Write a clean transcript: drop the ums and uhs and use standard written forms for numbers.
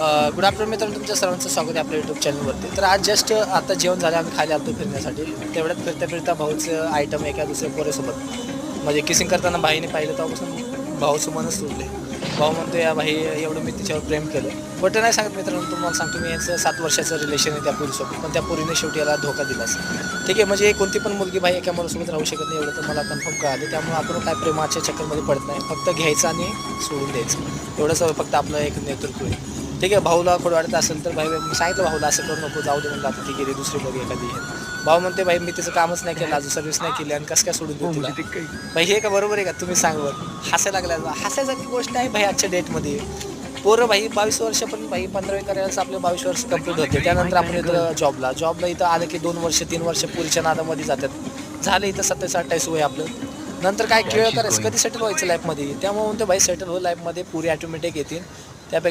Good afternoon मित्रांनो, तुमच्या सर्वांचं स्वागत आहे आपल्या यूट्यूब चॅनलवरती. तर आज जस्ट आता जेवण झालं, आम्ही खाली आलो फिरण्यासाठी. तेवढ्यात फिरता फिरता भाऊचं आयटम एका दुसऱ्या पोरेसोबत म्हणजे किसिंग करताना भाईने पाहिलं, तेव्हापासून भाऊचं मनच सुटले. भाऊ म्हणतो, या भाई एवढं मी तिच्यावर प्रेम केलं. खोटं नाही सांगत मित्रांनो, तुम्हाला सांगतो मी, यांचं 7 वर्षाचं रिलेशन आहे त्या पुरीसोबत. पण त्या पुरीने शेवटी याला धोका दिलाच. ठीक आहे, म्हणजे कोणती पण मुलगी भाई एका मुलासोबत राहू शकत नाही, एवढं तर मला कन्फर्म कळालं. त्यामुळे आपण काय प्रेमाच्या चक्करमध्ये पडत नाही, फक्त घ्यायचं आणि सोडून द्यायचं, एवढंच फक्त आपलं एक नेतृत्व आहे. ठीक आहे, भाऊला खोड वाटत असेल तर भाई सांगितलं भाऊला असं करू नको, जाऊ दे म्हणलं, आता ती गेली दुसरी बघी एखादी. भाऊ म्हणते, भाई मी तिचं कामच नाही केलं, अजून सर्व्हिस नाही केली आणि कसं काय सोडून देऊ तुला. भाई हे का बरोबर आहे का, तुम्ही सांगा. हसायला लागला, हसायसारखी गोष्ट आहे भाई आजच्या डेटमध्ये. पोरं भाई 22 वर्ष, पण भाई 15वी करायला आपले 22 वर्ष कंप्लीट होते. त्यानंतर आपण इथं जॉबला इथं आलं की 2 वर्ष 3 वर्ष पुरीच्या नादामध्ये जातात. झालं इथं 27-28 वय आपलं. नंतर काय खेळ करायचं, कधी सेटल व्हायचं लाईफमध्ये. त्यामुळे म्हणतो भाई सेटल हो लाईफमध्ये, पुरी ॲटोमॅटिक येतील. त्यापेक्षा